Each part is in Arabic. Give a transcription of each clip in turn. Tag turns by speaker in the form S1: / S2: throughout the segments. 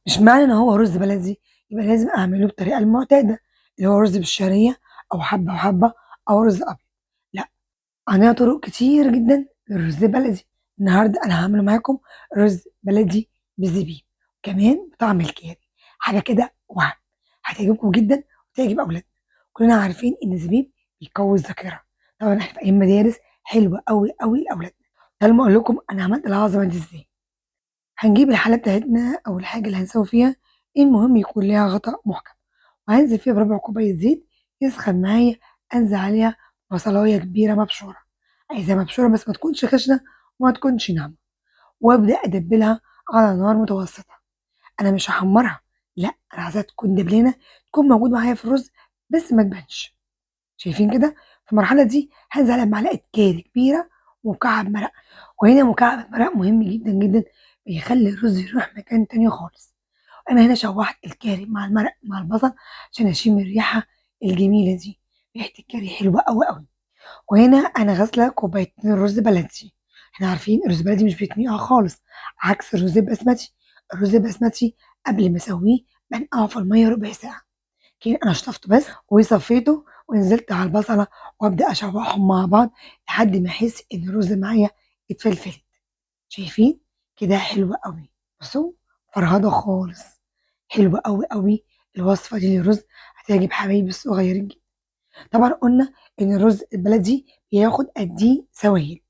S1: مش معنى إن هو رز بلدي يبقى لازم أعمله بالطريقة المعتادة، اللي هو رز بالشعرية أو حبة وحبة أو رز أبيض، لأ، عندنا طرق كتير جدًا للرز البلدي. النهارده أنا هاعمل معاكم رز بلدي بالزبيب، كمان بطعم الكاري، حاجة كده وهم، هتعجبكم جدًا وتعجب أولادنا. كلنا عارفين إن الزبيب بيقوي الذاكرة، طبعًا إحنا في أيام مدارس حلوة أوي لأولادنا. تعالوا أما أقول لكم أنا عملت العظمة دي إزاي. هنجيب الحلة بتاعتنا أو الحاجة اللي هنسوي فيها، المهم يكون ليها غطا محكم، وهانزل فيها بربع كوباية زيت يسخن معايا، أنزل عليها بصلاية كبيرة مبشورة، عايزاها مبشورة بس ما تكونش خشنة وما تكونش ناعمة، وأبدأ أدبلها على نار متوسطة. أنا مش هاحمرها، لأ، أنا عايزاها تكون دبلانة، تكون موجودة معايا في الرز بس ما تبانش. شايفين كده؟ في المرحلة دي هانزل عليها بمعلقة كاري كبيرة ومكعب مرقة، وهنا مكعب المرقة مهم جدًا، بيخلّي الرز يروح مكان تاني خالص. أنا هنا شوّحت الكاري مع المرق مع البصل عشان أشم الريحة الجميلة دي، ريحة الكاري حلوة أوي. وهنا أنا غاسلة كوبايتين رز بلدي، إحنا عارفين الرز البلدي مش بيتنقع خالص، عكس الرز البسمتي. الرز البسمتي قبل ما أسويه بانقعه في المَيّة ربع ساعة، كده أنا شطفته بس وصفيته ونزلت على البصلة وأبدأ أشوحهم مع بعض لحد ما أحس إن الرز معايا اتفلفل. شايفين؟ كده حلو أوي. بُصّوا، فرهضة خالص، حلوة أوي الوصفة دي للرز، هتعجب حبايبي الصغيرين جدًا. طبعًا قُلنا إن الرز البلدي بياخد قدّيه سوايل،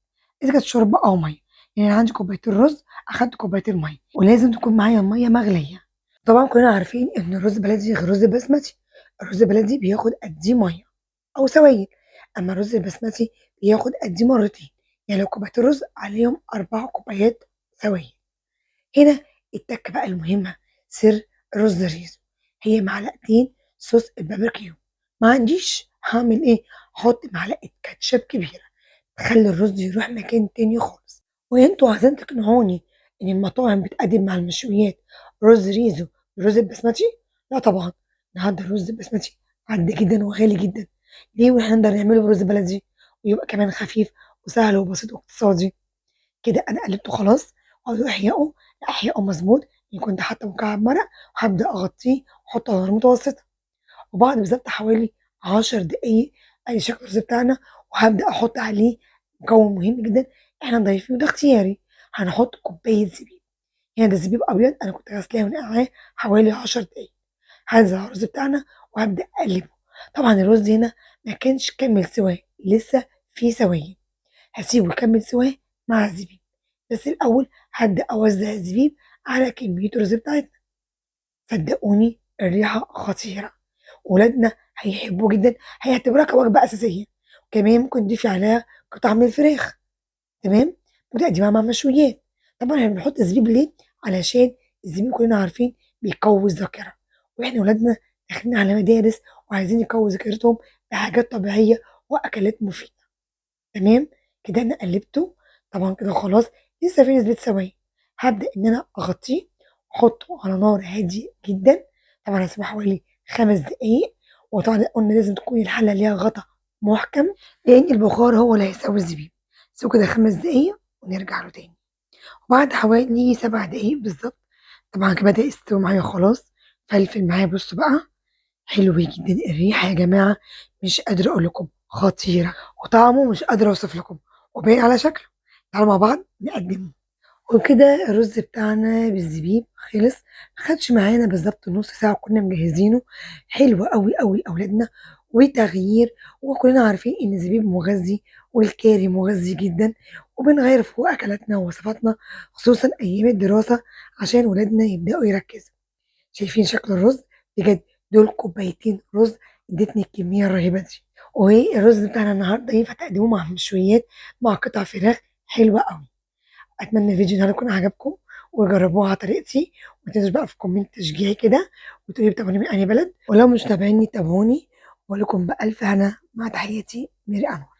S1: إذا كانت شوربة أو مَيّة، يعني أنا عندي كوبايتين رز أخدت كوبايتين مَيّة، ولازم تكون معايا المَيّة مغلية. طبعًا كلنا عارفين إن الرز البلدي غير الرز البسمتي، الرز البلدي بياخد قدّيه مَيّة أو سوايل، أمّا الرز البسمتي بياخد قدّيه مرتين، يعني لو كوبايتين رز عليهم 4 كوبايات سوايل. هنا التكة بقى المهمة، سر رز الريزو، هي معلقتين صوص الباربيكيو، ما عنديش هاعمل إيه، هاحط معلقة كاتشب كبيرة تخلّي الرز يروح مكان تاني خالص. وأنتم عايزين تقنعوني إن المطاعم بتقدّم مع المشويات رز ريزو بالرز البسمتي؟ لأ طبعًا، النهارده الرز البسمتي عدّى جدًا وغالي جدًا، ليه وإحنا نقدر نعمله برز بلدي ويبقى كمان خفيف وسهل وبسيط واقتصادي. كده أنا قلبته خلاص وعاوزة أحيقه، أحيقه مضبوط، يعني كنت حاطة مكعب مرق وهابدأ أغطيه وأحطه على نار متوسطة، وبعد بالضبط حوالي 10 دقايق أدي شكل الرز بتاعنا، وهابدأ أحط عليه مكون مهم جدًا إحنا نضيفيه وده اختياري، هنحط كوباية زبيب، هنا ده زبيب أبيض أنا كنت غاسلاه ونقعاه حوالي 10 دقايق، هانزل على الرز بتاعنا وهابدأ أقلبه، طبعًا الرز هنا ما كانش كمّل سواه لسه فيه سوايل، هاسيبه يكمّل سواه مع الزبيب. بس الأول هابدأ أوزّع الزبيب على كمية الرز بتاعتنا، صدقوني الريحة خطيرة، ولادنا هيحبوه جدًا، هيعتبروها كوجبة أساسية، وكمان ممكن تضيفي عليها قطع من الفراخ، تمام، وتقدّميها مع مشويات. طبعًا إحنا بنحط الزبيب ليه؟ علشان الزبيب كلنا عارفين بيقوي الذاكرة، وإحنا ولادنا داخلين على مدارس وعايزين يقووا ذاكرتهم بحاجات طبيعية وأكلات مفيدة. تمام، كده أنا قلّبته، طبعًا كده خلاص لسه في نسبة سوائل، هابدأ إن أنا أغطّيه وأحطّه على نار هادية جدًا، طبعًا هاسيبه حوالي 5 دقايق، وطبعًا قُلنا لازم تكون الحلة ليها غطا محكم، لإن البخار هو اللي هيسوي الزبيب، سيبه كده 5 دقايق ونرجع له تاني، وبعد حوالي 7 دقايق بالضبط، طبعًا كده بدأ يستوي معايا خلاص، فلفل معايا بُصّوا بقى حلو جدًا، الريحة يا جماعة مش قادرة أقول لكم خطيرة، وطعمه مش قادرة أوصف لكم، وباين على شكله. تعالوا مع بعض نقدّمه. وبكده الرز بتاعنا بالزبيب خلص، ما خدش معانا بالضبط نُص ساعة وكنا مجهزينه، حلو أوي لأولادنا وتغيير، وكلنا عارفين إن الزبيب مغذي والكاري مغذي جدًا، وبنغيّر في أكلاتنا ووصفاتنا خصوصًا أيام الدراسة عشان ولادنا يبدأوا يركّزوا. شايفين شكل الرز؟ بجد دول كوبايتين رز ادتني الكمية الرهيبة دي، والرز بتاعنا النهارده ينفع تقدموه مع مشويات مع قطع فراخ حلوة أوي. أتمنى الفيديو ده يكون عجبكم وجربوه على طريقتي، وما تنسوش بقى في كومنت تشجيعي كده وتقولي بتابعوني من أنهي بلد، ولو مش متابعيني تابعوني، وأقول لكم بألف هنا مع تحياتي ميري أنور.